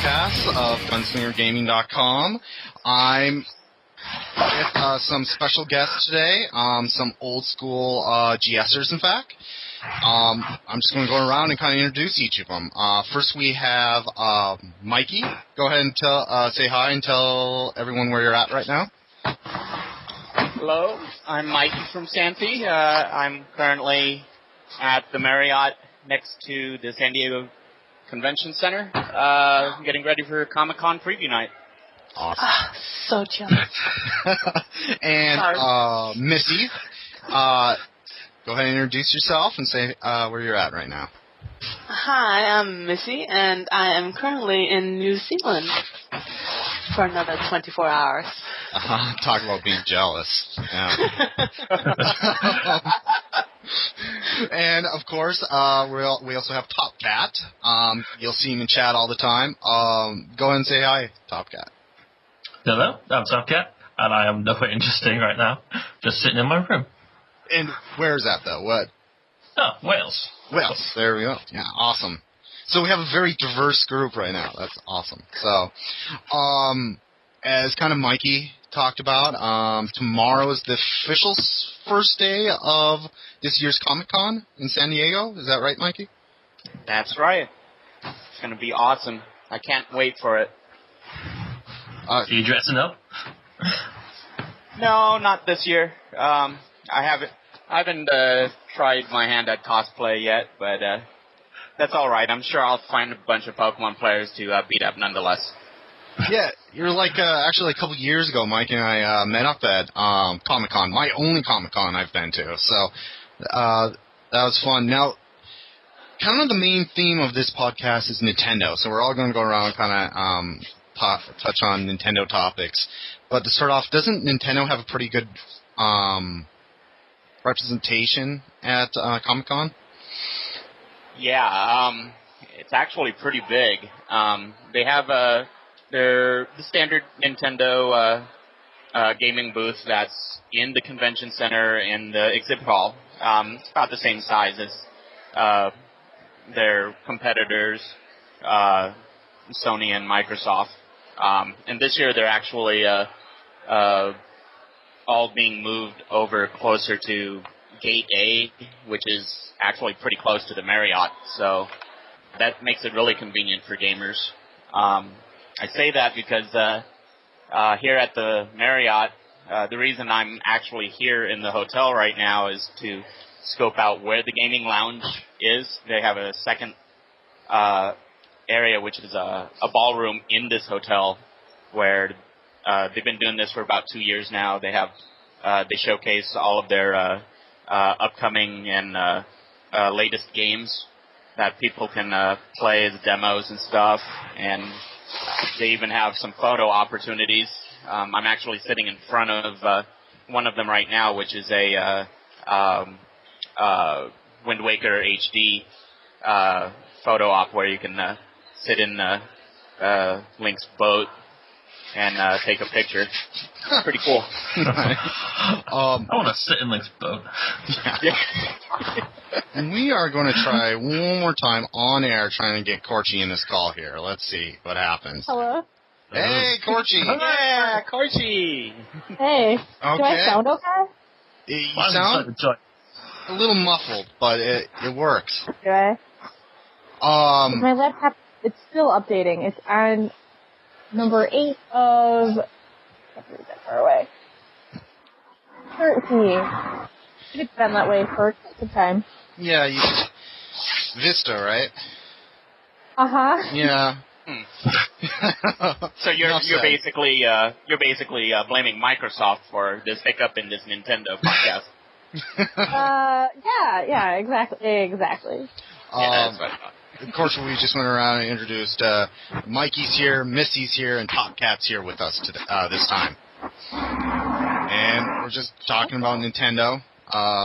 podcast of GunslingerGaming.com. I'm with some special guests today, some old school GSers, in fact. I'm just going to go around and kind of introduce each of them. First, we have Mikey. Go ahead and say hi and tell everyone where you're at right now. Hello, I'm MikeyFromSantee. I'm currently at the Marriott next to the San Diego Convention Center, getting ready for Comic-Con preview night. Awesome. So jealous. And Missie, go ahead and introduce yourself and say where you're at right now. Hi, I'm Missie, and I am currently in New Zealand for another 24 hours. Talk about being jealous. Yeah. And, of course, we also have Topcat. You'll see him in chat all the time. Go ahead and say hi, Topcat. Hello, I'm Topcat, and I am nowhere interesting right now. Just sitting in my room. And where is that, though? What? Oh, Wales. Wales. There we go. Yeah, awesome. So we have a very diverse group right now. That's awesome. So, as kind of Mikey talked about, tomorrow is the official first day of this year's Comic-Con in San Diego. Is that right, Mikey? That's right. It's going to be awesome. I can't wait for it. Are you dressing up? No, not this year. I haven't tried my hand at cosplay yet, but that's all right. I'm sure I'll find a bunch of Pokemon players to beat up nonetheless. Yeah, you're like, actually a couple years ago, Mike and I met up at Comic-Con, my only Comic-Con I've been to, so that was fun. Now, kind of the main theme of this podcast is Nintendo, so we're all going to go around and kind of touch on Nintendo topics. But to start off, doesn't Nintendo have a pretty good representation at Comic-Con? Yeah, it's actually pretty big. They have the standard Nintendo gaming booth that's in the convention center in the exhibit hall. It's about the same size as their competitors, Sony and Microsoft. And this year they're actually all being moved over closer to Gate A, which is actually pretty close to the Marriott. So that makes it really convenient for gamers. I say that because here at the Marriott, the reason I'm actually here in the hotel right now is to scope out where the gaming lounge is. They have a second area, which is a ballroom in this hotel, where they've been doing this for about 2 years now. They showcase all of their upcoming and latest games that people can play as demos and stuff, and they even have some photo opportunities. I'm actually sitting in front of one of them right now, which is a Wind Waker HD photo op where you can sit in Link's boat and take a picture. Pretty cool. I want to sit in Link's boat. Yeah. And we are going to try one more time on air trying to get Korchie in this call here. Let's see what happens. Hello? Hey, Korchie! Yeah, Korchie! Hey. Okay. Do I sound okay? You sound a little muffled, but it works. Do I? My laptop, it's still updating. It's on number 8 of... I can't read that far away. 13. It's been that way for some time. Yeah, Vista, right? Uh-huh. Yeah. So you're basically blaming Microsoft for this hiccup in this Nintendo podcast. Yeah, exactly. Yeah, that's what I thought. Of course, we just went around and introduced Mikey's here, Missy's here, and Topcat's here with us today, this time. And we're just talking about Nintendo.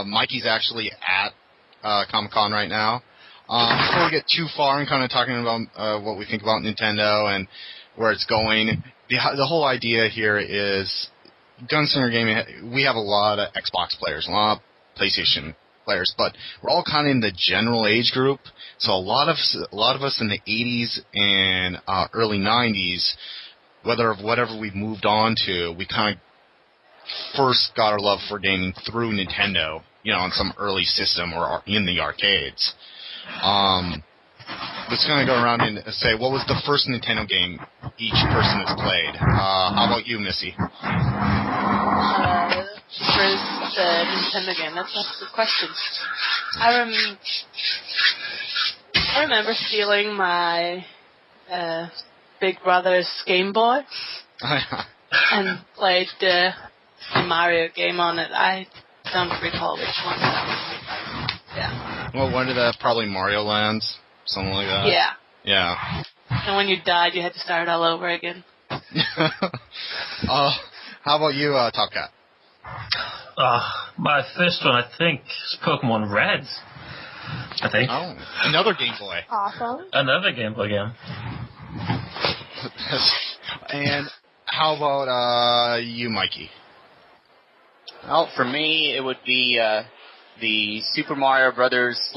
Mikey's actually at Comic-Con right now. Before we get too far and kind of talking about what we think about Nintendo and where it's going, the whole idea here is Gunslinger Gaming. We have a lot of Xbox players, a lot of PlayStation players, but we're all kind of in the general age group. So a lot of us in the 80s and early 90s, whatever we've moved on to, we kind of first got our love for gaming through Nintendo, on some early system or in the arcades. Let's kind of go around and say, what was the first Nintendo game each person has played? How about you, Missy? First Nintendo game. That's a good question. I remember stealing my big brother's Game Boy and played the Mario game on it. I don't recall which one that was. Yeah. Well, one of the probably Mario Lands, something like that. Yeah. Yeah. And when you died, you had to start all over again. How about you, Topcat? My first one, I think, is Pokemon Red. I think. Oh, another Game Boy. Awesome. Another Game Boy game. And how about you, Mikey? Well, for me, it would be the Super Mario Brothers /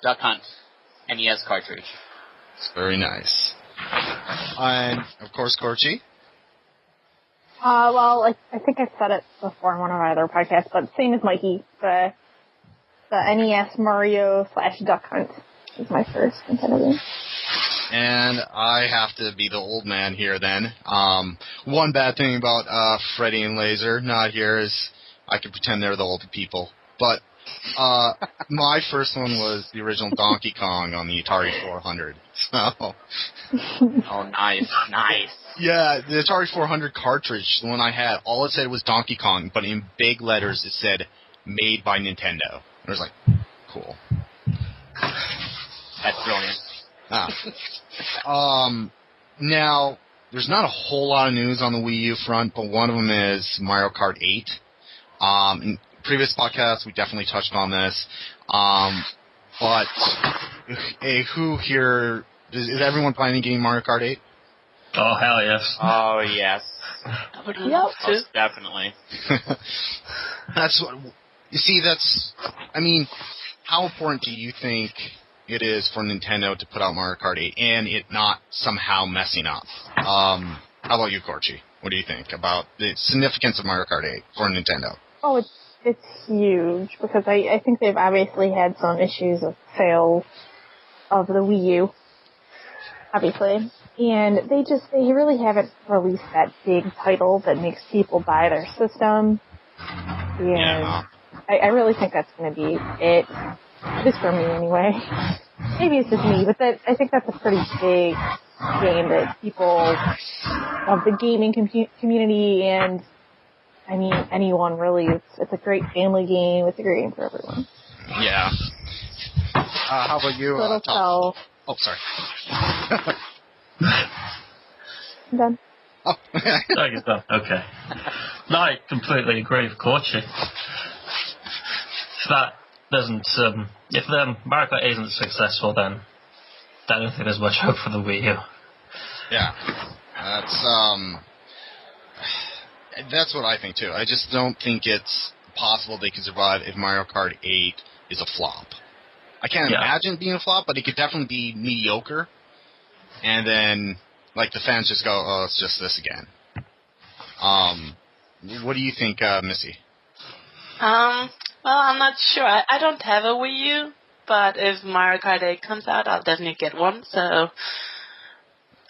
Duck Hunt NES cartridge. It's very nice. And, of course, Korchie? Well, I think I said it before in one of our other podcasts, but same as Mikey, the NES Mario / Duck Hunt is my first Nintendo game. And I have to be the old man here then. One bad thing about Freddy and Laser not here is I could pretend they're the old people. But my first one was the original Donkey Kong on the Atari 400. So. Oh, nice. Yeah, the Atari 400 cartridge, the one I had, all it said was Donkey Kong, but in big letters it said, made by Nintendo. I was like, cool. That's brilliant. Now, there's not a whole lot of news on the Wii U front, but one of them is Mario Kart 8. In previous podcasts, we definitely touched on this. But, who here... Is everyone planning getting Mario Kart 8? Oh, hell yes. Oh, yes. I would love to. Most definitely. That's what... You see, I mean, how important do you think it is for Nintendo to put out Mario Kart 8 and it not somehow messing up? How about you, Korchie? What do you think about the significance of Mario Kart 8 for Nintendo? Oh, it's huge, because I think they've obviously had some issues of sales of the Wii U, obviously. And they really haven't released that big title that makes people buy their system. And yeah. I really think that's going to be it. Just for me, anyway. Maybe it's just me, but I think that's a pretty big game that people of the gaming community and, I mean, anyone really. It's a great family game. It's a great game for everyone. Yeah. How about you, Tom? Oh, sorry. I'm done. Oh. Okay. No, I completely agree with Korchie. If that doesn't, if the Mario Kart isn't successful, then I don't think there's much hope for the Wii U. Yeah, that's what I think too. I just don't think it's possible they could survive if Mario Kart 8 is a flop. I can't imagine it being a flop, but it could definitely be mediocre. And then, like, the fans just go, oh, it's just this again. What do you think, Missy? Well, I'm not sure. I don't have a Wii U, but if Mario Kart 8 comes out, I'll definitely get one, so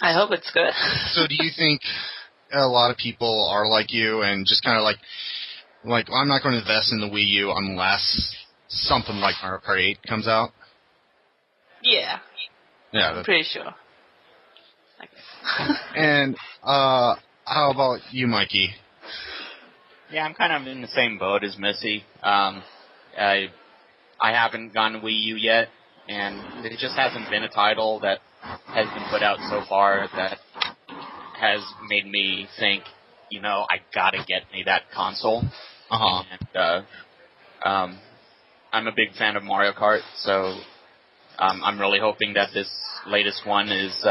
I hope it's good. So do you think a lot of people are like you and just kind of like well, I'm not going to invest in the Wii U unless something like Mario Kart 8 comes out? Yeah. Yeah. I'm pretty sure. And how about you, Mikey? Yeah, I'm kind of in the same boat as Missy. I haven't gotten Wii U yet, and there just hasn't been a title that has been put out so far that has made me think, I gotta get me that console. Uh-huh. And I'm a big fan of Mario Kart, so I'm really hoping that this latest one is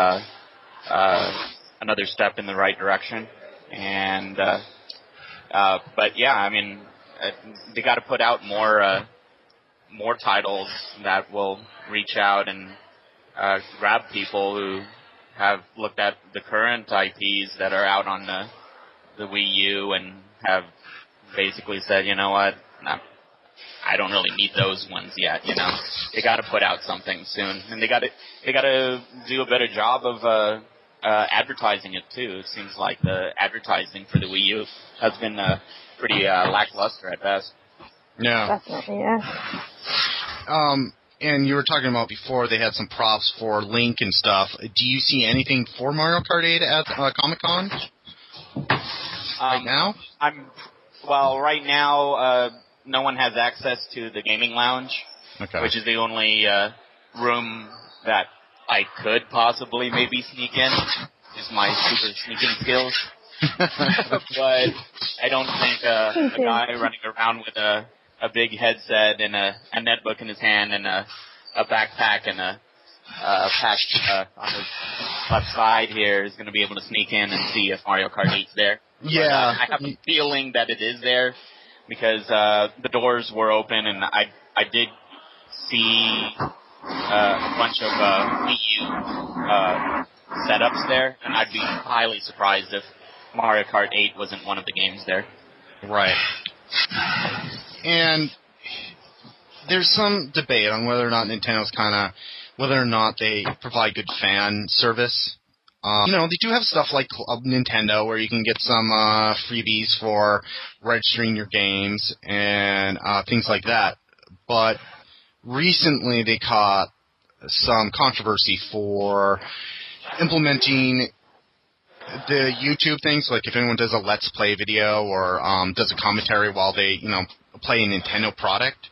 another step in the right direction. And but yeah, I mean, they got to put out more more titles that will reach out and grab people who have looked at the current IPs that are out on the Wii U and have basically said, you know what, I don't really need those ones yet. You know, they got to put out something soon, and they got to do a better job of advertising it too. It seems like the advertising for the Wii U has been pretty lackluster at best. Yeah. Definitely, yeah. And you were talking about before they had some props for Link and stuff. Do you see anything for Mario Kart 8 at Comic-Con right now? Right now, no one has access to the gaming lounge, which is the only room that I could possibly maybe sneak in, is my super sneaking skills. But I don't think a guy running around with a big headset and a netbook in his hand and a backpack and a pack on his left side here is going to be able to sneak in and see if Mario Kart 8's there. Yeah. But, I have a feeling that it is there because the doors were open and I did see a bunch of Wii U setups there, and I'd be highly surprised if Mario Kart 8 wasn't one of the games there. Right. And there's some debate on whether or not Nintendo's whether or not they provide good fan service. They do have stuff like Club Nintendo where you can get some freebies for registering your games and things like that. But recently they caught some controversy for implementing the YouTube things, like if anyone does a Let's Play video or does a commentary while they, play a Nintendo product,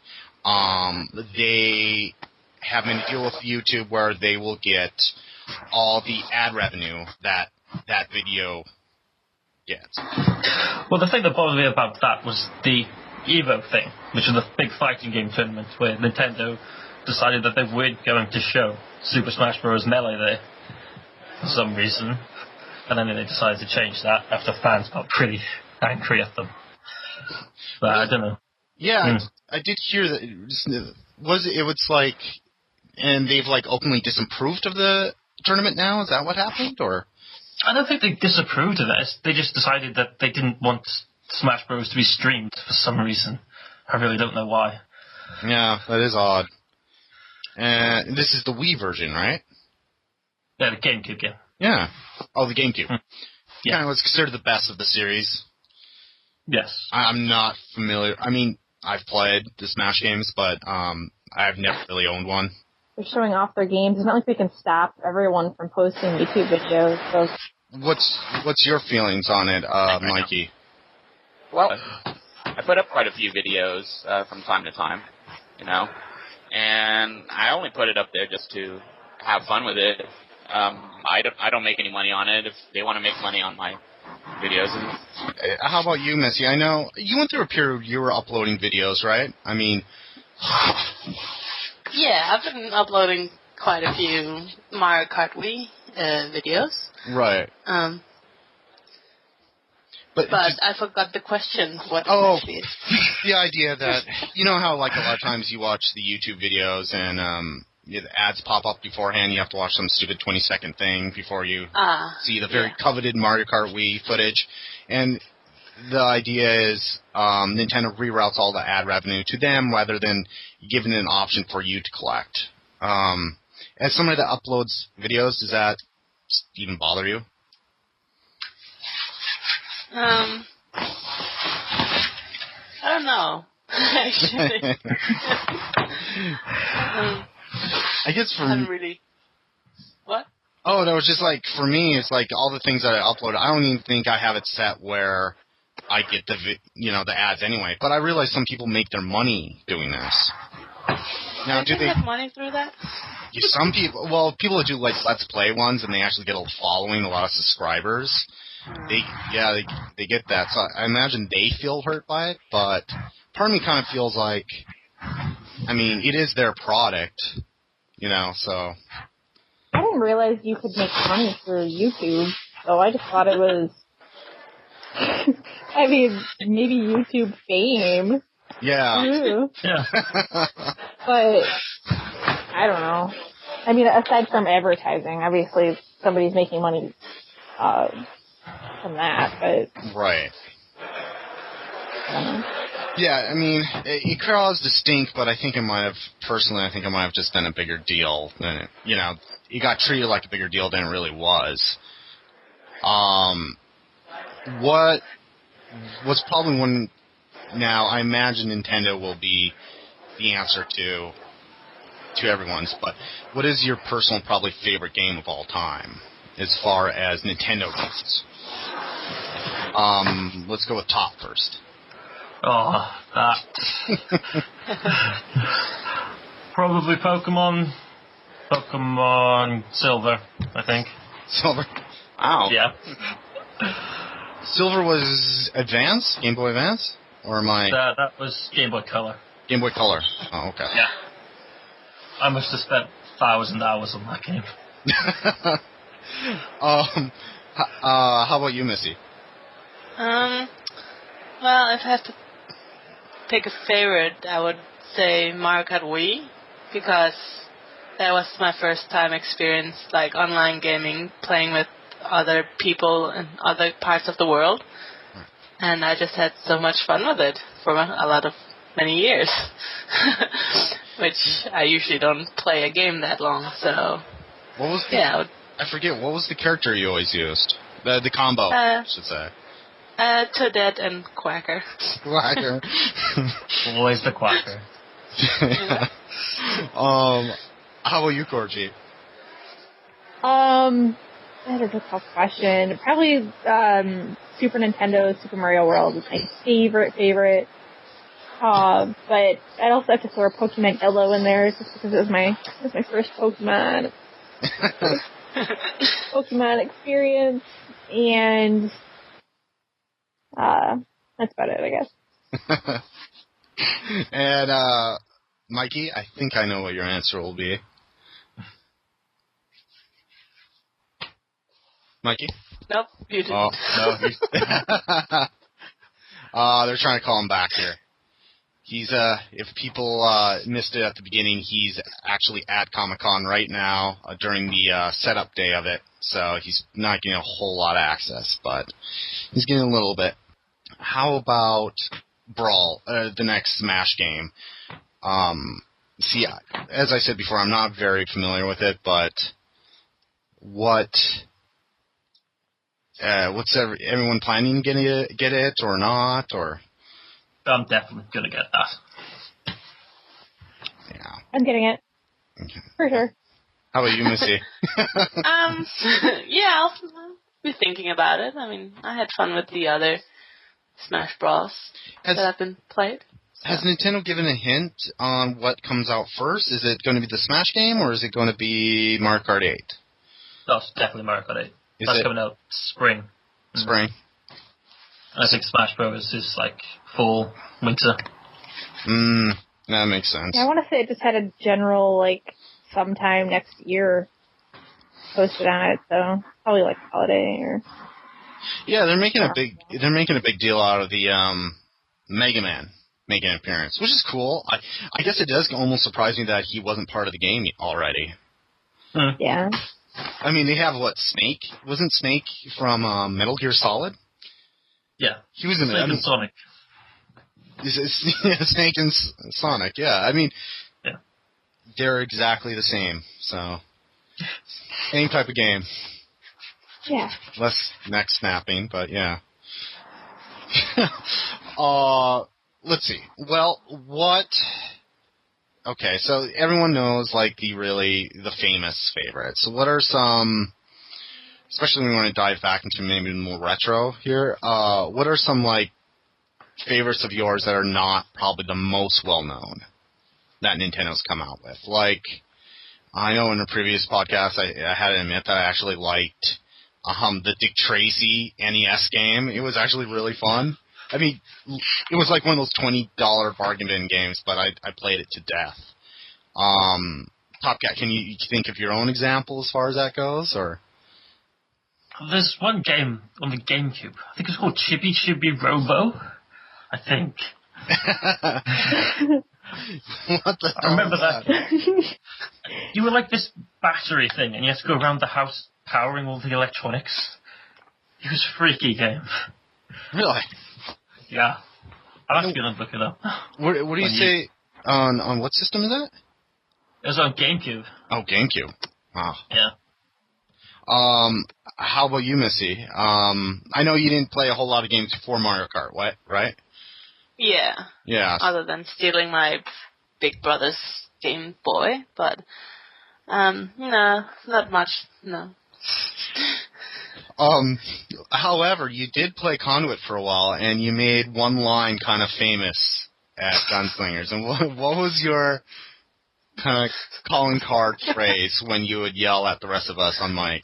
they have a deal with YouTube where they will get all the ad revenue that video gets. Well, the thing that bothered me about that was the Evo thing, which was the big fighting game tournament where Nintendo decided that they weren't going to show Super Smash Bros. Melee there for some reason. And then they decided to change that after fans got pretty angry at them. But I don't know. Yeah, I did hear that. It was like, and they've openly disapproved of the tournament now? Is that what happened, or? I don't think they disapproved of it. They just decided that they didn't want Smash Bros. To be streamed for some reason. I really don't know why. Yeah, that is odd. And this is the Wii version, right? Yeah, the GameCube game. Yeah. Oh, the GameCube. Yeah. Kind of was considered the best of the series. Yes. I'm not familiar. I mean, I've played the Smash games, but I've never really owned one. They're showing off their games. It's not like we can stop everyone from posting YouTube videos. So. What's your feelings on it, Mikey? Well, I put up quite a few videos from time to time, and I only put it up there just to have fun with it. I don't make any money on it. If they want to make money on my videos. How about you, Missie? I know you went through a period where you were uploading videos, right? I mean... Yeah, I've been uploading quite a few Mario Kart Wii videos. Right. But I forgot the question. What exactly is? The idea that, how a lot of times you watch the YouTube videos and the ads pop up beforehand, you have to watch some stupid 20-second thing before you see the very coveted Mario Kart Wii footage. And the idea is Nintendo reroutes all the ad revenue to them rather than giving an option for you to collect. As somebody that uploads videos, does that even bother you? I don't know, actually. I guess for me... Really... What? Oh, no, it's just for me, it's all the things that I upload, I don't even think I have it set where I get the ads anyway. But I realize some people make their money doing this. Now, do they make money through that? Some people, people that do Let's Play ones and they actually get a following, a lot of subscribers. They get that. So I imagine they feel hurt by it, but part of me kind of feels like, I mean, it is their product, so. I didn't realize you could make money through YouTube, so I just thought it was, I mean, maybe YouTube fame. Yeah. Yeah. But I don't know. I mean, aside from advertising, obviously somebody's making money from that, but right. I don't know. Yeah, I mean, Ikaru's distinct, but I think it might have just been a bigger deal than it, it got treated like a bigger deal than it really was. What was probably one, now I imagine Nintendo will be the answer to everyone's, but what is your personal probably favorite game of all time as far as Nintendo goes? Let's go with Top first. Oh, that. Probably Pokemon Silver, I think. Silver? Wow. Yeah. Silver was Advance? Game Boy Advance? Or am I... That was Game Boy Color. Game Boy Color. Oh, okay. Yeah. I must have spent 1,000 hours on that game. How about you, Missy? Well, if I have to pick a favorite, I would say Mario Kart Wii, because that was my first time experience like online gaming, playing with other people in other parts of the world, and I just had so much fun with it for many years, which I usually don't play a game that long. So what was I forget, what was the character you always used? The combo, I should say. Toadette and Quacker. Quacker. Always the Quacker. How about you, Korchie? That is a tough question. Probably Super Nintendo, Super Mario World is my favorite. But I'd also have to throw Pokemon Yellow in there just because it was my first Pokemon experience, and that's about it, I guess. And Mikey, I think I know what your answer will be. Mikey? Nope, you didn't. Oh, no. They're trying to call him back here. He's, if people missed it at the beginning, he's actually at Comic-Con right now during the setup day of it, so he's not getting a whole lot of access, but he's getting a little bit. How about Brawl, the next Smash game? See, as I said before, I'm not very familiar with it, but what's everyone planning to get it or not, or? I'm definitely gonna get that. Yeah. I'm getting it. Okay. For sure. How about you, Missy? Yeah, I'll be thinking about it. I mean, I had fun with the other Smash Bros. That I've been played. So. Has Nintendo given a hint on what comes out first? Is it going to be the Smash game, or is it going to be Mario Kart 8? That's definitely Mario Kart 8. That's coming out spring. Spring. I think Smash Bros. Is like fall, winter. That makes sense. Yeah, I want to say it just had a general, like, sometime next year posted on it, so probably like holiday or... Yeah, they're making a big deal out of the Mega Man making an appearance, which is cool. I guess it does almost surprise me that he wasn't part of the game already. Yeah. I mean, they have, Snake? Wasn't Snake from Metal Gear Solid? Yeah. He was in Snake and Sonic. Snake and Sonic, yeah. I mean, yeah. They're exactly the same, so... Same type of game. Yeah. Less neck snapping, but yeah. Let's see. Well, what... Okay, so everyone knows, the famous favorites. So what are some... Especially when we want to dive back into maybe more retro here, what are some, favorites of yours that are not probably the most well-known that Nintendo's come out with? I know in a previous podcast I had to admit that I actually liked the Dick Tracy NES game. It was actually really fun. I mean, it was like one of those $20 bargain bin games, but I played it to death. Topcat, can you think of your own example as far as that goes, or? There's one game on the GameCube. I think it's called Chibi Chibi Robo. I think. What the I remember that. You were like this battery thing, and you had to go around the house powering all the electronics. It was a freaky game. Really? Yeah. I'll have to go and look it up. What do you say on what system is that? It was on GameCube. Oh, GameCube. Wow. Yeah. How about you, Missy? I know you didn't play a whole lot of games before Mario Kart, right? Yeah. Yeah. Other than stealing my big brother's Game Boy, but no, not much. No. However, you did play Conduit for a while, and you made one line kind of famous at Gunslingers. And what was your kind of calling card phrase when you would yell at the rest of us on mic?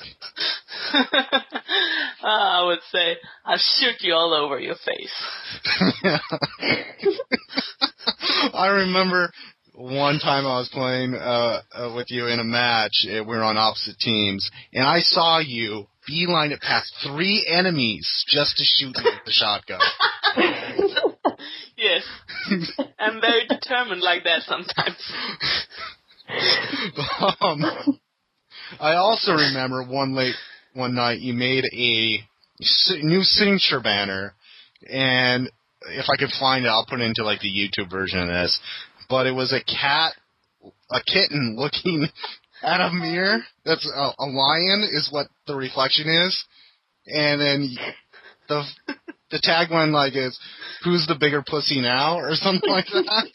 I would say, I'll shoot you all over your face. I remember one time I was playing with you in a match. We were on opposite teams, and I saw you beeline it past 3 enemies just to shoot me with the shotgun. Yes. I'm very determined like that sometimes. I also remember one night you made a new signature banner, and if I could find it, I'll put it into like the YouTube version of this. But it was a kitten looking at a mirror. That's a lion is what the reflection is, and then the tagline like is, "Who's the bigger pussy now?" or something like that.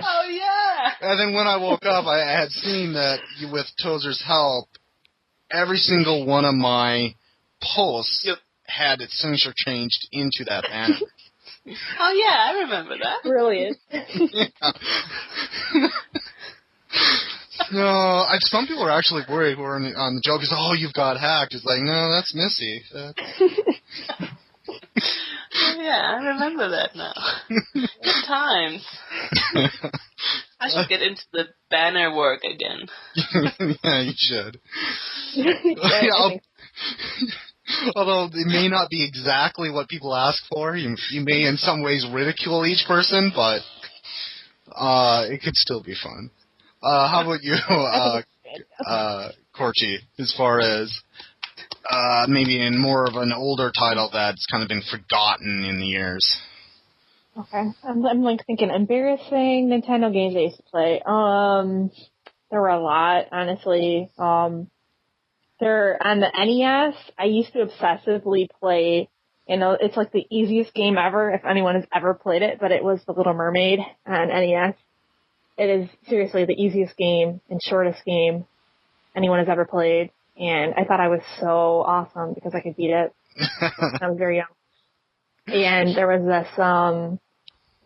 Oh yeah. And then when I woke up, I had seen that with Tozer's help, every single one of my posts had its signature changed into that banner. Oh yeah, I remember that. Brilliant. Yeah. No, some people are actually worried who are on the joke. Is, oh, you've got hacked. It's like, no, that's Missy. Oh, yeah, I remember that now. Good times. I should get into the banner work again. Yeah, you should. Although it may not be exactly what people ask for. You may in some ways ridicule each person, but it could still be fun. How about you, Korchie, as far as maybe in more of an older title that's kind of been forgotten in the years? Okay. I'm like thinking embarrassing Nintendo games I used to play. There were a lot, honestly. There on the NES, I used to obsessively play, it's like the easiest game ever if anyone has ever played it, but it was The Little Mermaid on NES. It is seriously the easiest game and shortest game anyone has ever played, and I thought I was so awesome because I could beat it. I was very young. And there was this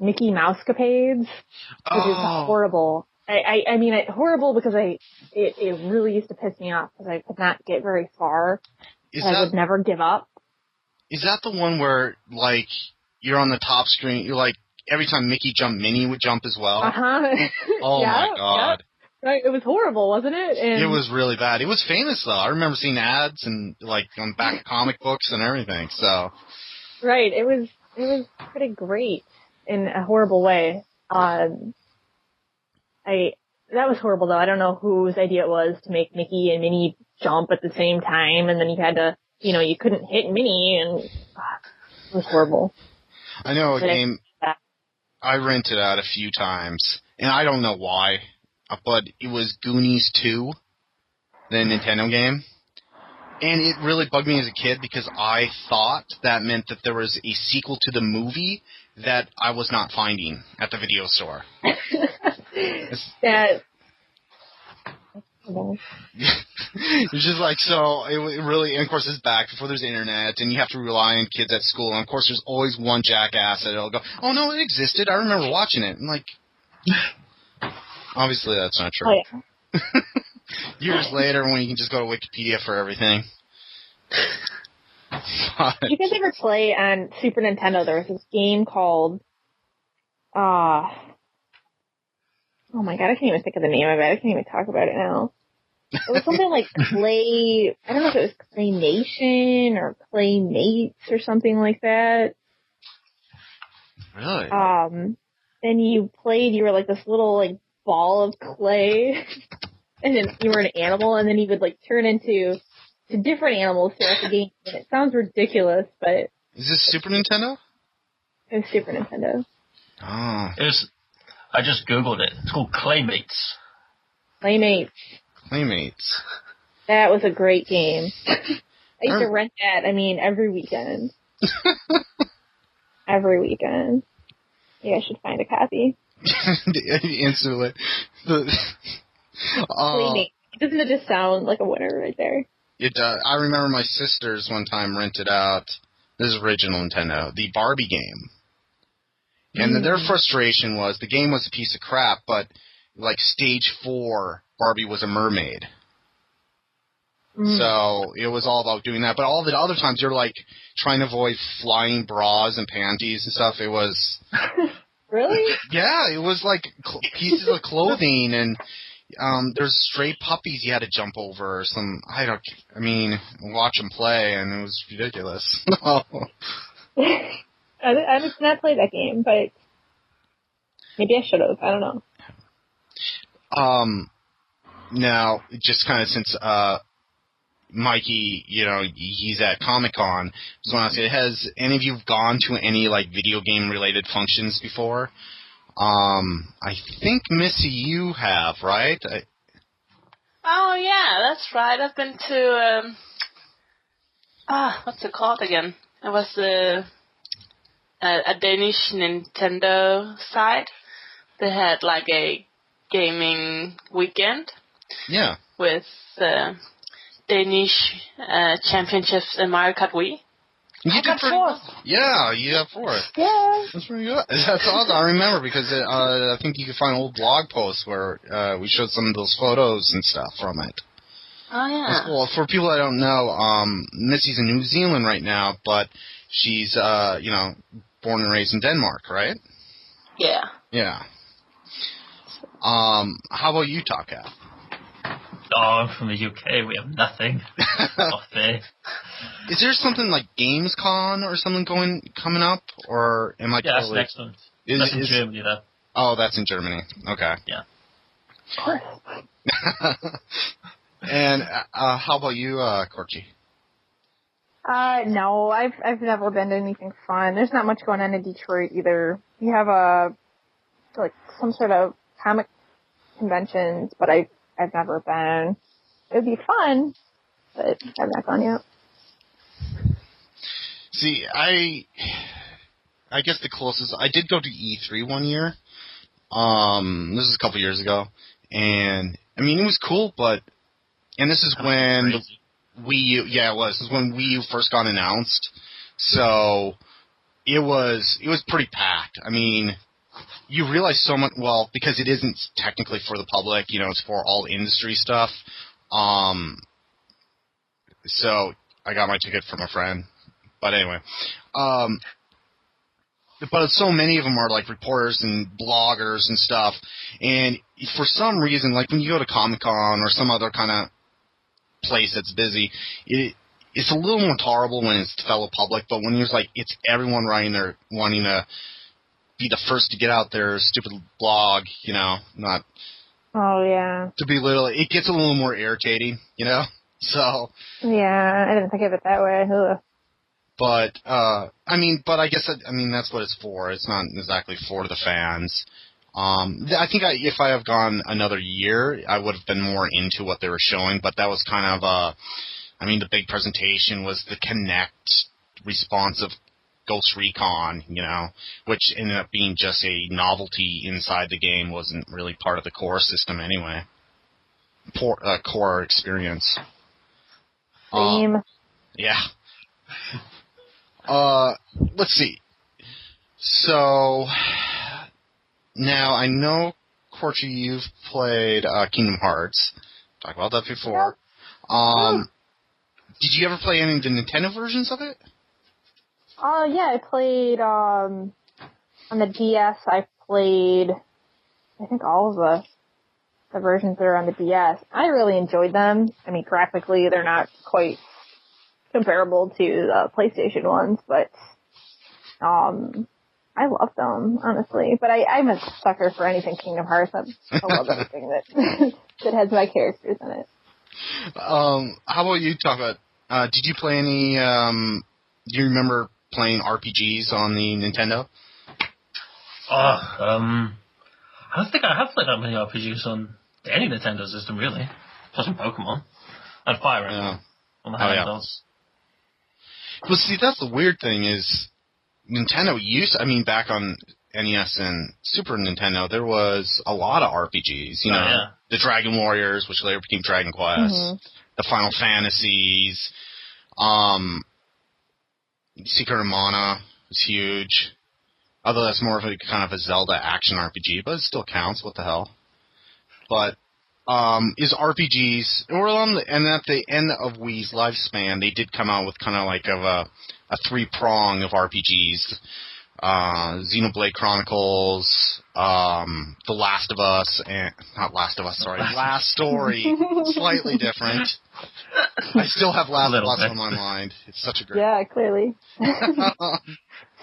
Mickey Mousecapades, which is horrible. I mean, horrible because it really used to piss me off because I could not get very far. I would never give up. Is that the one where, like, you're on the top screen, you're like, every time Mickey jumped, Minnie would jump as well? Uh-huh. Oh, my God. Yeah. Right, it was horrible, wasn't it? And it was really bad. It was famous, though. I remember seeing ads and, like, on back of comic books and everything, so. Right, it was pretty great in a horrible way. That was horrible, though. I don't know whose idea it was to make Mickey and Minnie jump at the same time, and then you had to, you couldn't hit Minnie, and it was horrible. I know a game I rented out a few times, and I don't know why, but it was Goonies 2, the Nintendo game. And it really bugged me as a kid because I thought that meant that there was a sequel to the movie that I was not finding at the video store. That. It's just like, so it really, and of course it's back before there's internet, and you have to rely on kids at school, and of course there's always one jackass that'll go, oh no, it existed, I remember watching it. I'm like, obviously that's not true. Oh, yeah. Years later when you can just go to Wikipedia for everything. You guys ever play on Super Nintendo? There was this game called, oh my god, I can't even think of the name of it. I can't even talk about it now. It was something like Clay, I don't know if it was Claymation or Claymates or something like that. Really? and you were like this little like ball of clay, and then you were an animal, and then you would like turn into different animals throughout the game. And it sounds ridiculous, but is this Super Nintendo? It was Super Nintendo. Oh. I just googled it. It's called Claymates. Playmates. That was a great game. I used to rent that, every weekend. Every weekend. Yeah, I should find a copy. Instantly. Playmates. Doesn't it just sound like a winner right there? It does. I remember my sisters one time rented out, this is original Nintendo, the Barbie game. And their frustration was the game was a piece of crap, but like stage 4, Barbie was a mermaid. So it was all about doing that. But all the other times you're like trying to avoid flying bras and panties and stuff. It was... Really? Yeah, it was like pieces of clothing and there's stray puppies you had to jump over or some... watch them play and it was ridiculous. I did not play that game, but maybe I should have. I don't know. Now, just kind of since Mikey, he's at Comic-Con, just want to say, has any of you gone to any like video game related functions before? I think Missie, you have, right? Oh yeah, that's right. I've been to what's it called again? It was a Danish Nintendo site. They had like a gaming weekend. Yeah. With Danish championships in Mario Kart Wii. You got fourth. Yeah, you got fourth. Yeah. That's pretty good. That's awesome. I remember because I think you can find old blog posts where we showed some of those photos and stuff from it. Oh, yeah. That's cool. For people that don't know, Missie's in New Zealand right now, but she's, born and raised in Denmark, right? Yeah. Yeah. How about you, Topcat? Oh, I'm from the UK. We have nothing. Off there. Is there something like GamesCon or something coming up, or am I? Yeah, totally... that's next month. That's in Germany, though. Oh, that's in Germany. Okay. Yeah. Of course. And how about you, Korchie? No, I've never been to anything fun. There's not much going on in Detroit either. We have some sort of comic conventions, but I've never been. It would be fun, but I've not gone yet. See, I guess the closest I did go to E3 one year. This is a couple years ago, and it was cool, and this is when Wii U, yeah, it was. This is when Wii U first got announced, so it was pretty packed. You realize so much, well, because it isn't technically for the public, it's for all industry stuff. So I got my ticket from a friend. But anyway, but so many of them are like reporters and bloggers and stuff. And for some reason, like when you go to Comic-Con or some other kind of place that's busy, it's a little more tolerable when it's fellow public, but when it's like it's everyone writing there wanting to be the first to get out their stupid blog, not... Oh, yeah. To be it gets a little more irritating, so... Yeah, I didn't think of it that way. Ugh. But, but I guess, that's what it's for. It's not exactly for the fans. I think if I have gone another year, I would have been more into what they were showing, but that was kind of, the big presentation was the Kinect responsive Ghost Recon, which ended up being just a novelty inside the game, wasn't really part of the core system anyway. Core experience. Same. Yeah. Let's see. So, now I know, Korchie, you've played Kingdom Hearts. Talked about that before. Did you ever play any of the Nintendo versions of it? Yeah, I played, on the DS, I played, I think all of the versions that are on the DS. I really enjoyed them. Graphically, they're not quite comparable to the PlayStation ones, but, I love them, honestly. But I'm a sucker for anything Kingdom Hearts. I love everything that that has my characters in it. How about you talk about, did you play any, do you remember playing RPGs on the Nintendo? I don't think I have played that many RPGs on any Nintendo system, really. Plus Pokemon. And Fire Emblem on the handhelds. Well, see, that's the weird thing is Nintendo back on NES and Super Nintendo, there was a lot of RPGs. You know, the Dragon Warriors, which later became Dragon Quest, the Final Fantasies, Secret of Mana was huge. Although that's more of a kind of a Zelda action RPG, but it still counts. What the hell? But is RPGs, and at the end of Wii's lifespan, they did come out with kind of like a three-prong of RPGs. Xenoblade Chronicles, The Last of Us, and not Last of Us, sorry, Last Story, slightly different. I still have Last of Us on my mind. It's such a great. Yeah, clearly.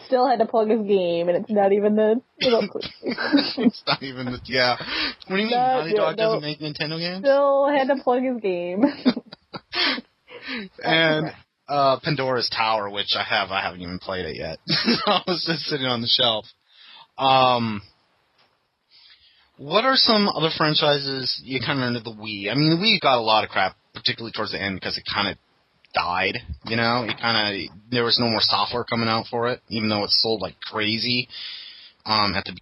Still had to plug his game, and it's not even the. It's not even the. Yeah. What do you mean? Naughty Dog doesn't make Nintendo games? Still had to plug his game. And Pandora's Tower, which I haven't even played it yet. I was just sitting on the shelf. What are some other franchises you kind of into the Wii? I mean, the Wii got a lot of crap, particularly towards the end, because it kind of died, you know? There was no more software coming out for it, even though it sold like crazy at the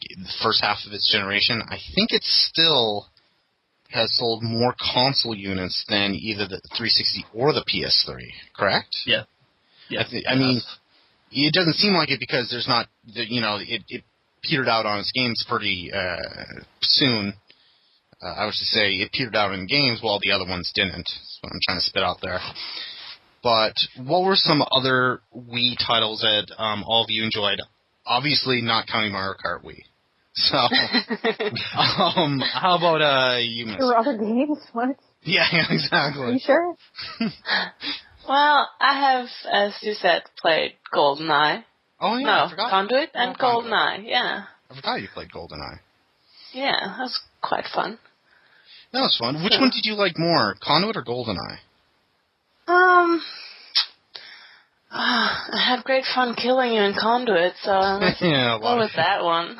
first half of its generation. I think it still has sold more console units than either the 360 or the PS3, correct? Yeah. I mean, it doesn't seem like it because there's not, it petered out on its games pretty soon. I was to say it petered out in games while the other ones didn't. That's what I'm trying to spit out there. But what were some other Wii titles that all of you enjoyed? Obviously not counting Mario Kart Wii. So, how about you, Miss? Your other games? What? Yeah, exactly. Are you sure? Well, I have, as you said, played GoldenEye. Oh, yeah, No, I forgot. Conduit and GoldenEye, yeah. I forgot you played GoldenEye. Yeah, that was quite fun. That was fun. Which one did you like more, Conduit or GoldenEye? I had great fun killing you in Conduit, so let's go with that one.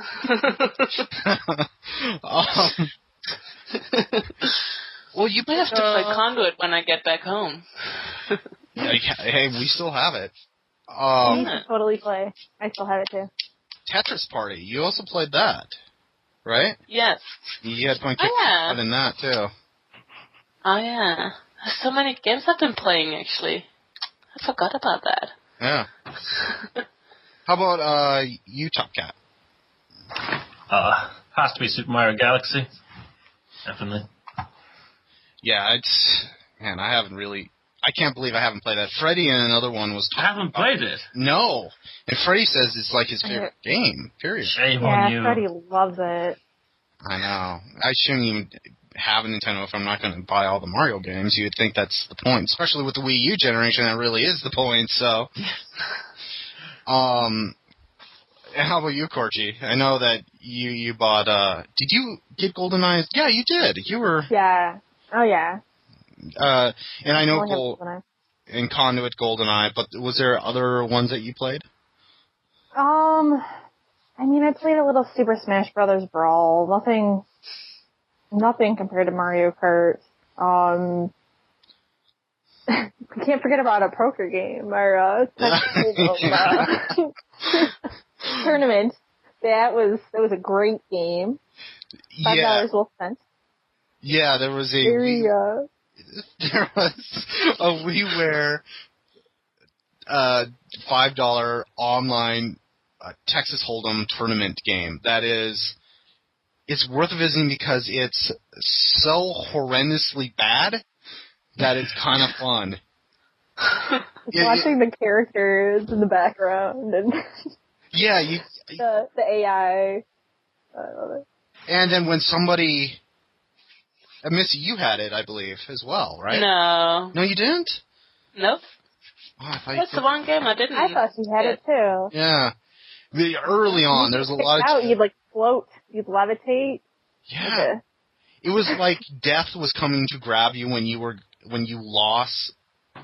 Well, you have to play Conduit when I get back home. Hey, we still have it. You can totally play. I still have it too. Tetris Party. You also played that, right? Yes. You had fun kicking out in that too. Oh yeah. There's so many games I've been playing actually. I forgot about that. Yeah. How about you, Topcat? Has to be Super Mario Galaxy. Definitely. Yeah, I can't believe I haven't played that. Freddie in another one was I haven't played it. No. And Freddie says it's like his favorite game, period. Shame on you. Freddie loves it. I know. I shouldn't even have a Nintendo if I'm not going to buy all the Mario games. You would think that's the point. Especially with the Wii U generation, that really is the point, so. How about you, Korchie? I know that you bought, did you get GoldenEye? Yeah, you did. You were. Yeah. Oh, yeah. And I know in Conduit GoldenEye, but was there other ones that you played? I mean, I played a little Super Smash Brothers Brawl. Nothing compared to Mario Kart. We can't forget about a poker game or tournament. That was a great game. $5 well spent. Yeah, there was a WiiWare $5 online Texas Hold'em tournament game. That is, it's worth visiting because it's so horrendously bad that it's kind of fun. Watching the characters in the background and the AI. I love it. And then when somebody, Missie, you had it, I believe, as well, right? No. No, you didn't? Nope. Oh, That's the one game I didn't. I thought you had it too. Yeah. Early on, there's a lot of... You'd, like, float. You'd levitate. Yeah. It was like death was coming to grab you when you lost...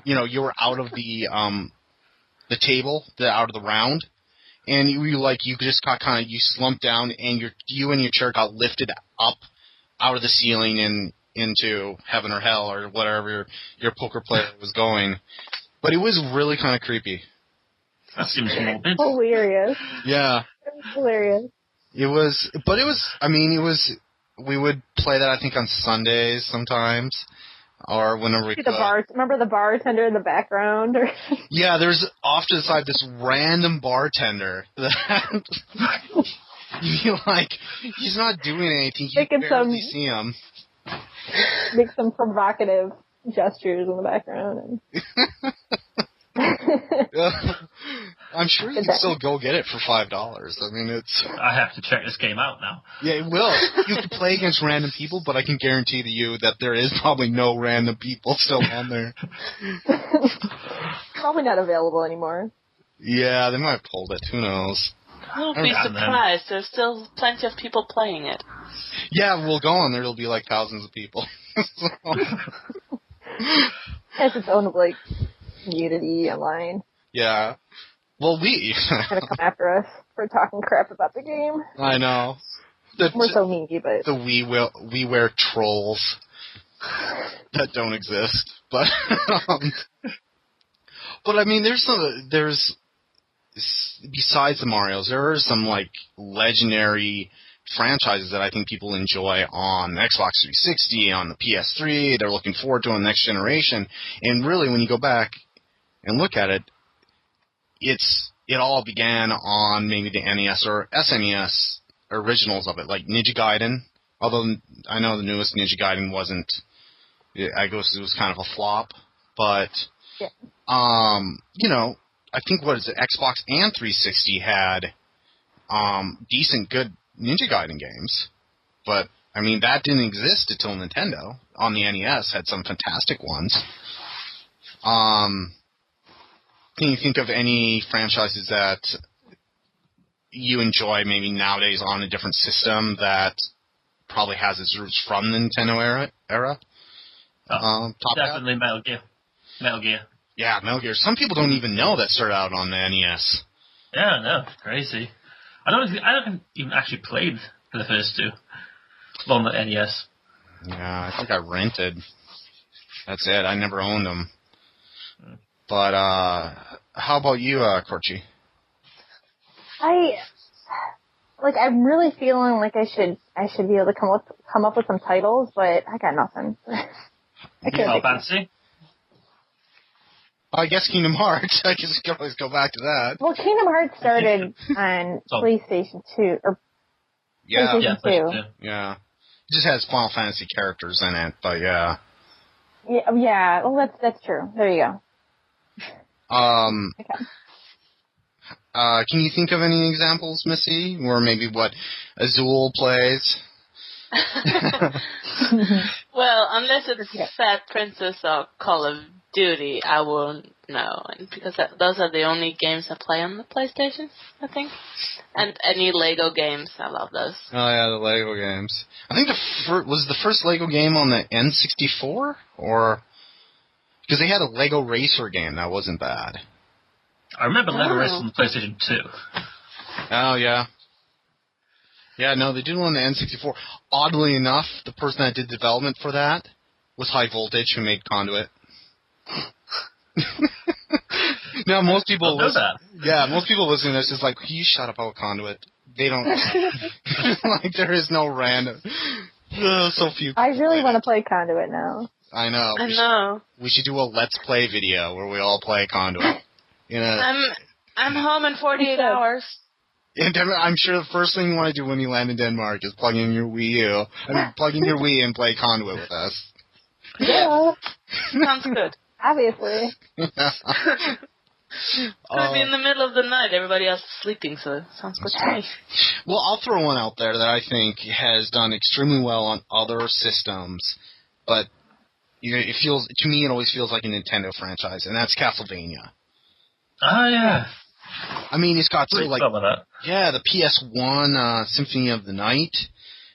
You know, you were out of the table, out of the round, and you just got you slumped down, and you and your chair got lifted up out of the ceiling and into heaven or hell or whatever your poker player was going. But it was really kind of creepy. That seems morbid. Hilarious. Yeah. It was hilarious. It was, we would play that, I think, on Sundays sometimes, or whenever we could. Remember the bartender in the background? Yeah, there's off to the side this random bartender that you feel like he's not doing anything. You can barely see him. Make some provocative gestures in the background. I'm sure you can still go get it for $5. I mean, it's... I have to check this game out now. Yeah, it will. You can play against random people, but I can guarantee to you that there is probably no random people still on there. Probably not available anymore. Yeah, they might have pulled it. Who knows? You'll be surprised. There's still plenty of people playing it. Yeah, we'll go on there. It'll be like thousands of people. Has its own, like, community online. Yeah. Well, gonna come after us for talking crap about the game. I know. We're so meaty, but... The WiiWare trolls that don't exist. But, but I mean, there's besides the Marios, there are some, like, legendary franchises that I think people enjoy on Xbox 360, on the PS3, they're looking forward to on the next generation. And really, when you go back and look at it, it all began on maybe the NES or SNES originals of it, like Ninja Gaiden. Although I know the newest Ninja Gaiden wasn't, I guess it was kind of a flop. But, yeah. You know, I think, Xbox and 360 had decent, good Ninja Gaiden games. But, I mean, that didn't exist until Nintendo. On the NES had some fantastic ones. Can you think of any franchises that you enjoy maybe nowadays on a different system that probably has its roots from the Nintendo era? Definitely Metal Gear. Metal Gear. Yeah, Metal Gear. Some people don't even know that started out on the NES. Yeah, I know. Crazy. I don't even actually played the first two on the NES. Yeah, I think I rented. That's it. I never owned them. But how about you, Korchie? I'm really feeling like I should be able to come up with some titles, but I got nothing. I can't. Fancy? I guess Kingdom Hearts. I guess you can always go back to that. Well, Kingdom Hearts started on PlayStation 2 or PlayStation 2. Yeah. It just has Final Fantasy characters in it, but yeah. Yeah. Well, that's true. There you go. Okay. Can you think of any examples, Missy? Or maybe what Azul plays? Well, unless it's Fat Princess or Call of Duty, I won't know. And because those are the only games I play on the PlayStation, I think. And any Lego games, I love those. Oh yeah, the Lego games. I think was the first Lego game on the N64? Or... Because they had a Lego Racer game that wasn't bad. I remember Lego Racer on the PlayStation 2. Oh, yeah. Yeah, no, they did one on the N64. Oddly enough, the person that did development for that was High Voltage, who made Conduit. Now, most people most people listening to this is like, can you shut up about Conduit? They don't... like, there is no random... so few... I really want to play Conduit now. I know. I know. We should do a Let's Play video where we all play Conduit. I'm home in 48 hours. And I'm sure the first thing you want to do when you land in Denmark is plug in your Wii U. Plug in your Wii and play Conduit with us. Yeah. Sounds good. Obviously. Could be in the middle of the night. Everybody else is sleeping, so it sounds good to me. Well, I'll throw one out there that I think has done extremely well on other systems, but it feels, to me, it always feels like a Nintendo franchise, and that's Castlevania. Oh, yeah. I mean, it's got Pretty clever, that. Yeah, the PS1 Symphony of the Night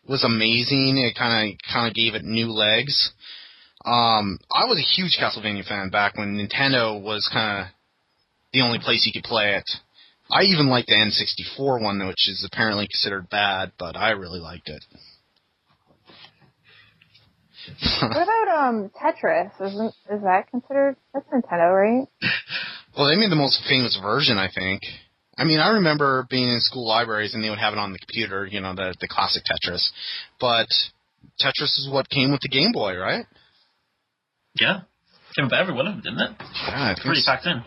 was amazing. It kind of gave it new legs. I was a huge Castlevania fan back when Nintendo was kind of the only place you could play it. I even liked the N64 one, which is apparently considered bad, but I really liked it. What about Tetris? Is that considered? That's Nintendo, right? Well, they made the most famous version, I think. I mean, I remember being in school libraries and they would have it on the computer, you know, the classic Tetris. But Tetris is what came with the Game Boy, right? Yeah. Came with every one of them, didn't it? Yeah, I think pretty packed in.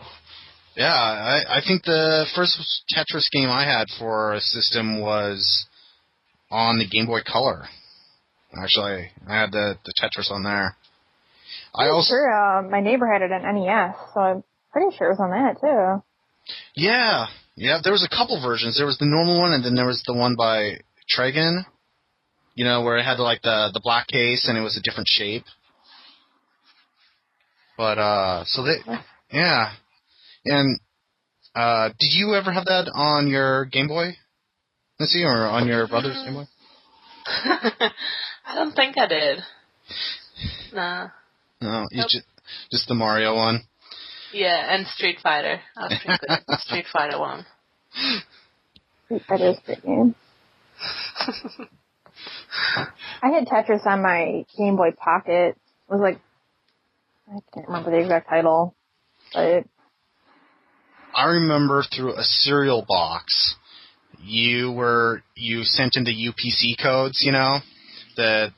Yeah, I think the first Tetris game I had for a system was on the Game Boy Color. Actually, I had the Tetris on there. Sure, my neighbor had it on NES, so I'm pretty sure it was on that, too. Yeah, there was a couple versions. There was the normal one, and then there was the one by Tregan, you know, where it had, like, the black case, and it was a different shape. But, yeah. And, did you ever have that on your Game Boy, Missie, or on your brother's Game Boy? I don't think I did. Nah. No, nope. Just the Mario one. Yeah, and Street Fighter. I was pretty good at the Street Fighter one. Street Fighter is a great game. I had Tetris on my Game Boy Pocket. It was like, I can't remember the exact title, but I remember through a cereal box, you sent in the UPC codes, you know, the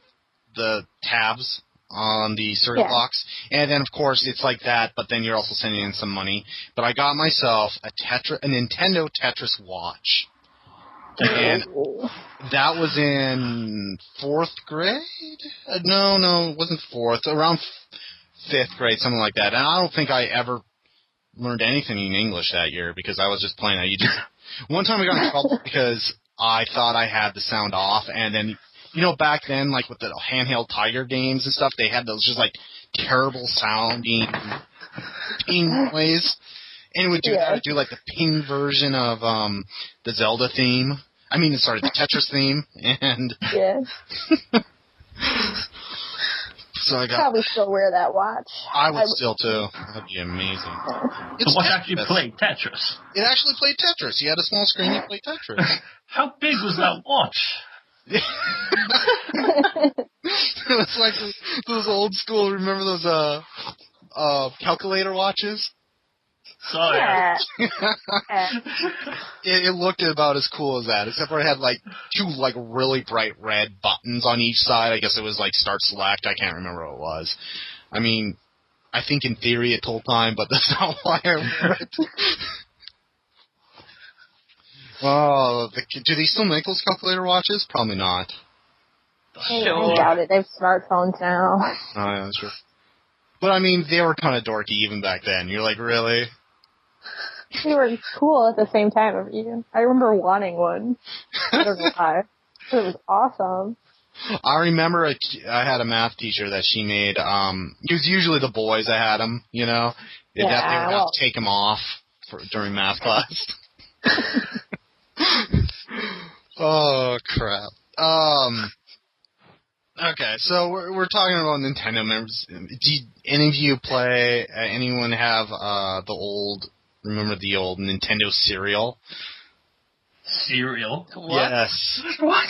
tabs on the cereal box, and then of course it's like that, but then you're also sending in some money. But I got myself a Nintendo Tetris watch, and that was in 4th grade. No, it wasn't 4th. Around 5th grade, something like that. And I don't think I ever learned anything in English that year because I was just playing that. One time I got in trouble because I thought I had the sound off, and then, you know, back then, like with the handheld Tiger games and stuff, they had those just like terrible sounding ping noise, and it would do like the ping version of the Zelda theme. I mean, sorry, the Tetris theme, and so I probably still wear that watch. I would still too. That'd be amazing. The watch actually played Tetris. It actually played Tetris. You had a small screen. You played Tetris. How big was that watch? It was like those old school. Remember those calculator watches? Sorry. Yeah. It looked about as cool as that, except for it had like 2 like really bright red buttons on each side. I guess it was like start select. I can't remember what it was. I mean, I think in theory it told time, but that's not why I remember it. Oh, do they still make those calculator watches? Probably not. Sure. I doubt it. They have smartphones now. Oh, yeah, that's true. But I mean, they were kind of dorky even back then. You're like, really? They were cool at the same time. I remember wanting one. I don't know why. It was awesome. I remember I had a math teacher that she made. It was usually the boys that had them, you know? They would have to take them off during math class. Oh, crap. Okay, so we're talking about Nintendo members. Do any of you play, anyone have remember the old Nintendo cereal? Cereal? What? Yes. What?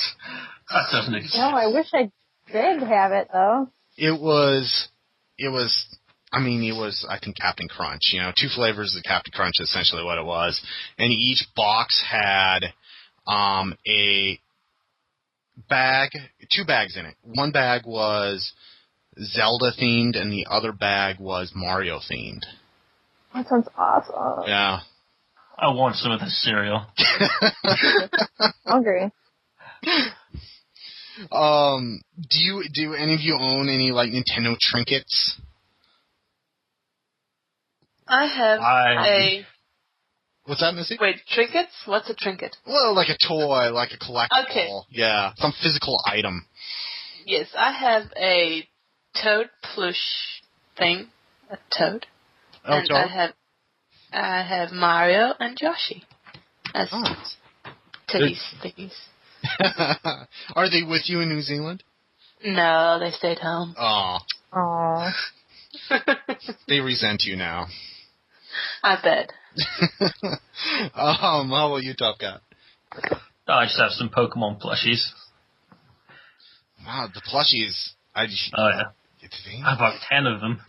That doesn't exist. No, I wish I did have it, though. It was, I think, Captain Crunch. You know, 2 flavors of Captain Crunch is essentially what it was. And each box had a bag, 2 bags in it. One bag was Zelda-themed, and the other bag was Mario-themed. That sounds awesome. Yeah. I want some of this cereal. Hungry. Do any of you own any, like, Nintendo trinkets? I have a... What's that, Missy? Wait, trinkets? What's a trinket? Well, like a toy, like a collectible. Okay. Yeah, some physical item. Yes, I have a Toad plush thing. A Toad. Oh, and Toad? I have Mario and Yoshi. As titties thingies. Are they with you in New Zealand? No, they stayed home. Aww. They resent you now. I bet. How about you, Topcat? I just have some Pokemon plushies. Wow, the plushies. Oh, yeah. I have about 10 of them.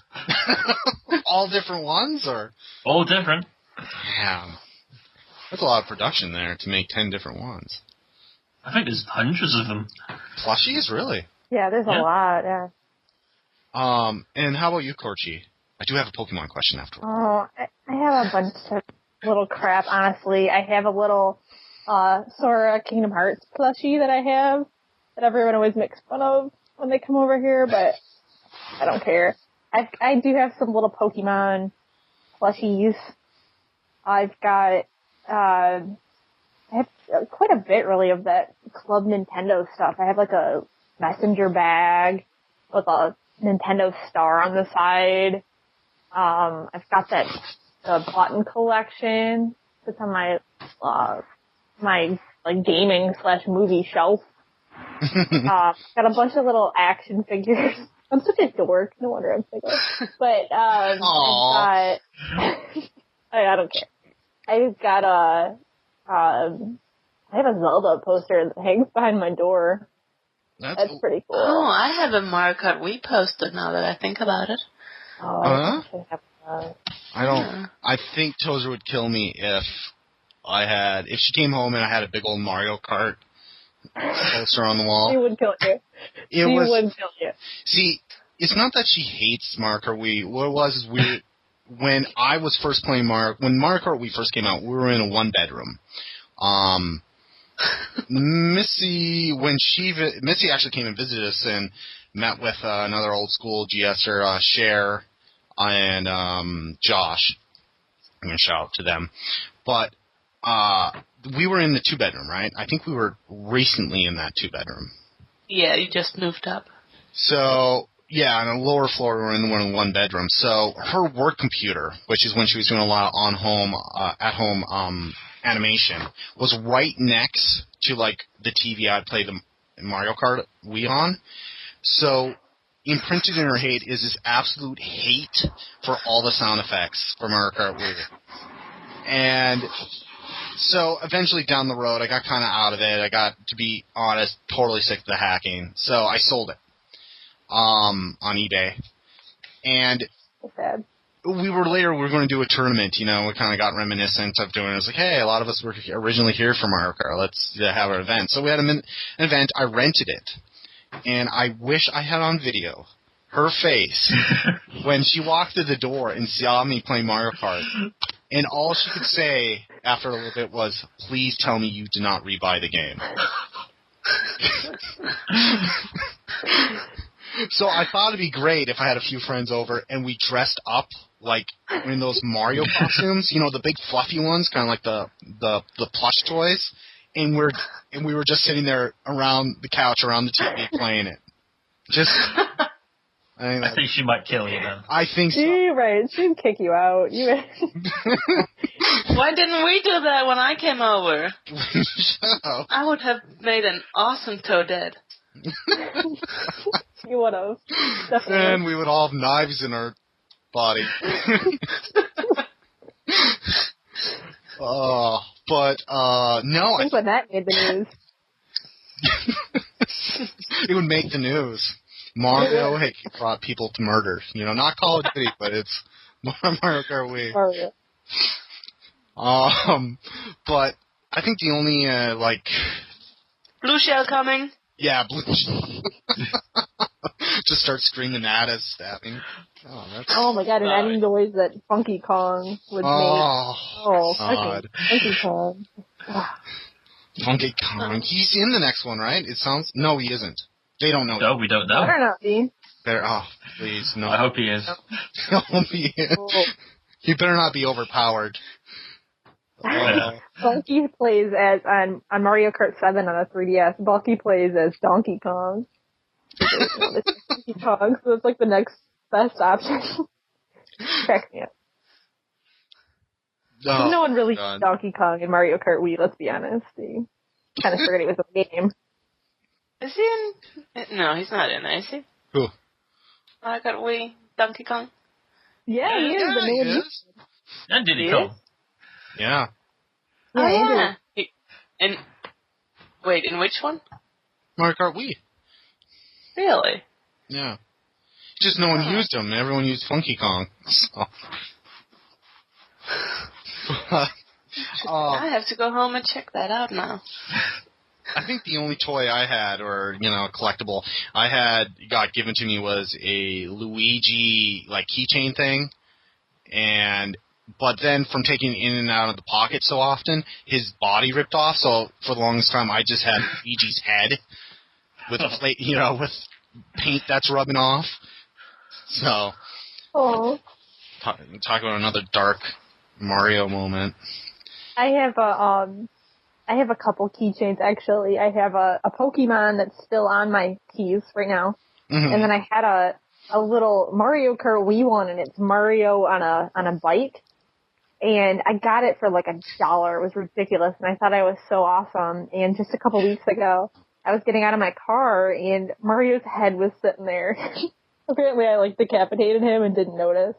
All different ones, or? All different. Damn. That's a lot of production there to make 10 different ones. I think there's hundreds of them. Plushies, really? Yeah, there's a lot, yeah. And how about you, Korchie? I do have a Pokemon question afterward. Oh, I have a bunch of little crap, honestly. I have a little Sora Kingdom Hearts plushie that I have that everyone always makes fun of when they come over here, but I don't care. I do have some little Pokemon plushies. I've got, I have quite a bit, really, of that Club Nintendo stuff. I have, like, a messenger bag with a Nintendo star on the side. I've got the button collection that's on my like gaming/movie shelf. Got a bunch of little action figures. I'm such a dork. No wonder I'm single. But I've got I don't care. I've got I have a Zelda poster that hangs behind my door. That's pretty cool. Oh, I have a Mario Kart Wii poster now that I think about it. Oh, I don't. Yeah. I think Tozer would kill me if she came home and I had a big old Mario Kart poster on the wall. She would kill you. She would kill you. See, it's not that she hates Mario Kart Wii. What it was is when I was first playing when Mario Kart Wii first came out, we were in a one-bedroom. Missie actually came and visited us and met with another old school GSer, Cher, and Josh. I'm going to shout out to them. But we were in the two-bedroom, right? I think we were recently in that two-bedroom. Yeah, you just moved up. So, yeah, on the lower floor, we were in one bedroom. So her work computer, which is when she was doing a lot of at-home animation, was right next to, like, the TV I'd play the Mario Kart Wii on. So imprinted in her head is this absolute hate for all the sound effects for Mario Kart Wii. And so eventually down the road, I got kind of out of it. I got, to be honest, totally sick of the hacking. So I sold it on eBay. And we were going to do a tournament, we kind of got reminiscent of doing it. It was like, hey, a lot of us were originally here for Mario Kart. Let's have an event. So we had an event. I rented it. And I wish I had on video her face when she walked through the door and saw me playing Mario Kart. And all she could say after a little bit was, please tell me you did not rebuy the game. So I thought it'd be great if I had a few friends over and we dressed up like in those Mario costumes, the big fluffy ones, kind of like the plush toys. And we were just sitting there around the couch, around the TV, playing it. I think she might kill you then. I think so. Right, she'd kick you out. Why didn't we do that when I came over? Shut up. I would have made an awesome Toadette. You would have. Definitely. And we would all have knives in our body. No. I think when that made the news. It would make the news. Mario brought people to murder. Not Call of Duty, but it's Mario Kart Wii. Mario. But I think the only, Blue Shell coming? Yeah, Blue Shell. Just start screaming at us, stabbing. Oh my god, and any noise that Funky Kong would make. Oh, God. Funky Kong. Funky Kong. He's in the next one, right? It sounds... No, he isn't. They don't know. No, we don't know. I don't know, Dean. Please, no. I hope he is. I hope he is. He better not be overpowered. Funky plays as, on Mario Kart 7 on a 3DS, Bucky plays as Donkey Kong. Donkey Kong, so it's like the next best option. Check me out. No one really Donkey Kong and Mario Kart Wii, let's be honest. He kind of forgot it was a game. Is he in? No, he's not in there, is he? Who? Mario Kart Wii, Donkey Kong? Yeah, he is. But no one is. And Diddy Kong. Yeah. Oh, yeah. Wait, in which one? Mario Kart Wii. Really? Yeah. Just no one used him. Everyone used Funky Kong. So. I have to go home and check that out now. I think the only toy I had, or collectible got given to me was a Luigi keychain thing, but then from taking it in and out of the pocket so often, his body ripped off. So for the longest time, I just had Luigi's head with with paint that's rubbing off. So, talk about another dark Mario moment. I have a couple keychains actually. I have a Pokemon that's still on my keys right now, and then I had a little Mario Kart Wii one, and it's Mario on a bike, and I got it for $1. It was ridiculous, and I thought I was so awesome. And just a couple weeks ago, I was getting out of my car, and Mario's head was sitting there. Apparently, I decapitated him and didn't notice.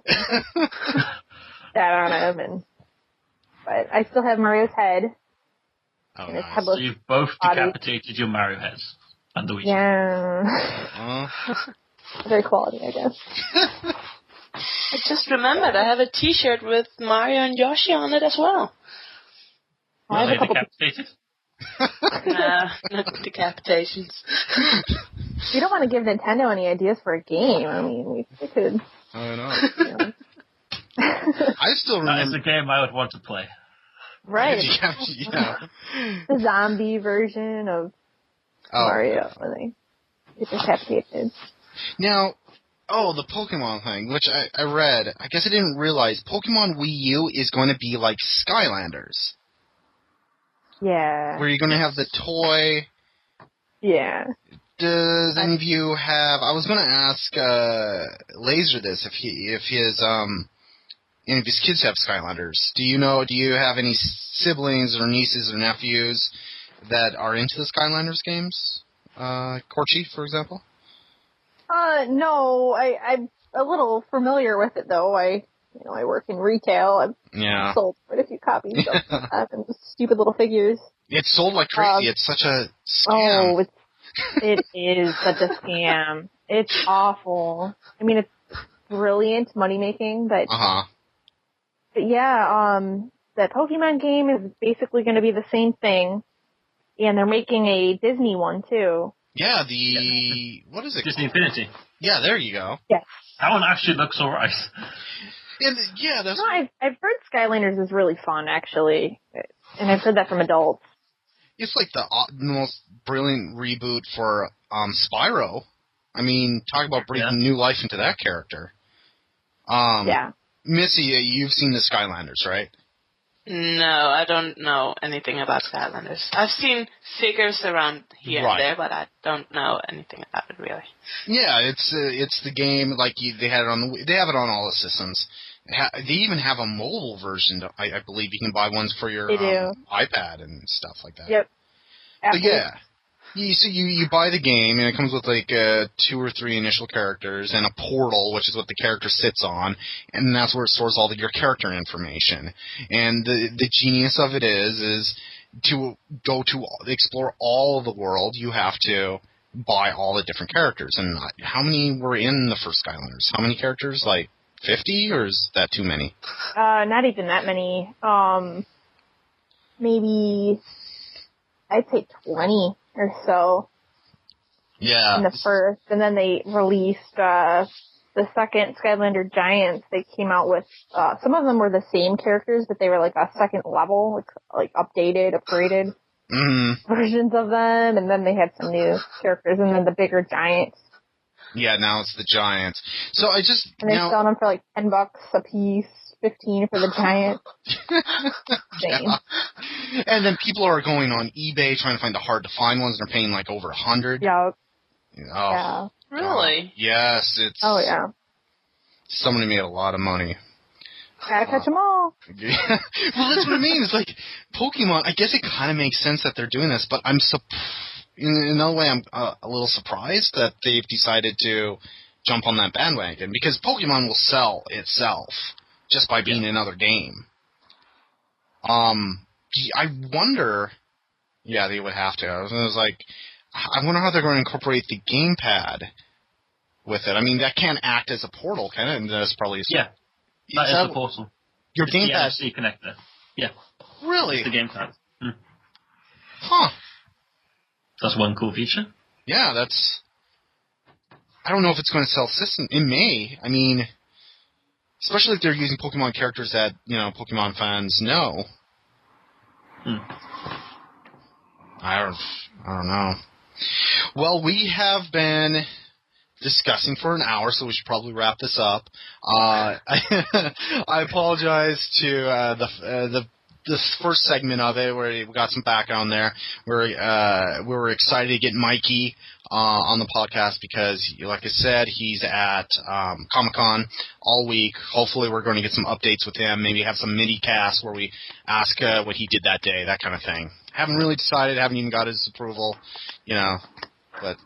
Sat on him, but I still have Mario's head. Oh, and his nice. headless So you've both body. decapitated your Mario heads and Luigi. Yeah. Very quality, I guess. I just remembered I have a T-shirt with Mario and Yoshi on it as well. Were they decapitated? Nah, not decapitations. You don't want to give Nintendo any ideas for a game. I mean, we could. I know. I still remember. That is a game I would want to play. Right. Yeah. The zombie version of Mario where they get decapitated. Now, the Pokemon thing, which I read, I guess I didn't realize, Pokemon Wii U is going to be like Skylanders. Yeah. Where you're going to have the toy. Yeah. Does any of you have... I was going to ask Laser this, if any of his kids have Skylanders. Do you have any siblings or nieces or nephews that are into the Skylanders games? Korchie, for example? No, I'm a little familiar with it though. I work in retail. I've sold quite a few copies of that and stupid little figures. It's sold like crazy. It's such a scam. Oh, it is such a scam. It's awful. I mean, it's brilliant money making, but yeah, that Pokemon game is basically going to be the same thing, and they're making a Disney one too. Yeah, what is it? Disney Infinity. Yeah, there you go. Yes. That one actually looks alright. And yeah, that's. No, I've heard Skylanders is really fun actually, and I've heard that from adults. It's like the most brilliant reboot for Spyro. I mean, talk about breathing new life into that character. Yeah. Missy, you've seen the Skylanders, right? No, I don't know anything about Skylanders. I've seen figures around here and there, but I don't know anything about it really. Yeah, it's the game they had it they have it on all the systems. They even have a mobile version. I believe you can buy ones for your iPad and stuff like that. Yep. But yeah. You buy the game, and it comes with 2 or 3 initial characters and a portal, which is what the character sits on, and that's where it stores all of your character information. And the genius of it is to go to explore all of the world, you have to buy all the different characters. And how many were in the first Skylanders? How many characters? 50, or is that too many? Not even that many. Maybe I'd say 20 or so. Yeah. In the first, and then they released the second Skylander Giants. They came out with some of them were the same characters, but they were a second level, like updated, upgraded versions of them. And then they had some new characters, and then the bigger Giants. Yeah, now it's the Giants. So I just and they're selling them for $10 a piece, 15 for the Giants. Yeah. And then people are going on eBay trying to find the hard to find ones. They're paying over $100. Yeah. Oh, yeah. Really? Yes, it's. Oh yeah. Somebody made a lot of money. Gotta catch them all. Well, that's what I mean. It's like Pokemon. I guess it kind of makes sense that they're doing this, but in another way, I'm a little surprised that they've decided to jump on that bandwagon, because Pokemon will sell itself just by being another game. I wonder. Yeah, they would have to. I was like, I wonder how they're going to incorporate the gamepad with it. I mean, that can't act as a portal, can it? And that's probably that is the portal. Your it's gamepad. The NFC connector. Yeah. Really? It's the gamepad. Huh. That's one cool feature. Yeah, that's. I don't know if it's going to sell system. It may. I mean, especially if they're using Pokemon characters that Pokemon fans know. I don't know. Well, we have been discussing for an hour, so we should probably wrap this up. I apologize to this first segment of it where we got some background there. We were excited to get Mikey on the podcast because, like I said, he's at Comic-Con all week. Hopefully we're going to get some updates with him, maybe have some mini-casts where we ask what he did that day, that kind of thing. Haven't really decided, haven't even got his approval, but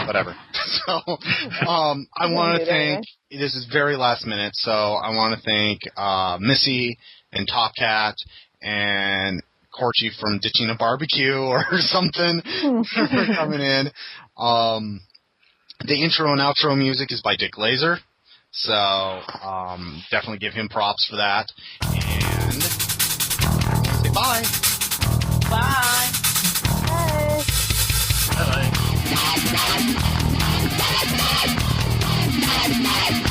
whatever. So I want to thank, this is very last minute, so I want to thank Missie and Topcat and Korchie from Ditching a Barbecue or something for coming in. The intro and outro music is by Dick Laser, so definitely give him props for that. And say bye. Bye. Bye. Bye.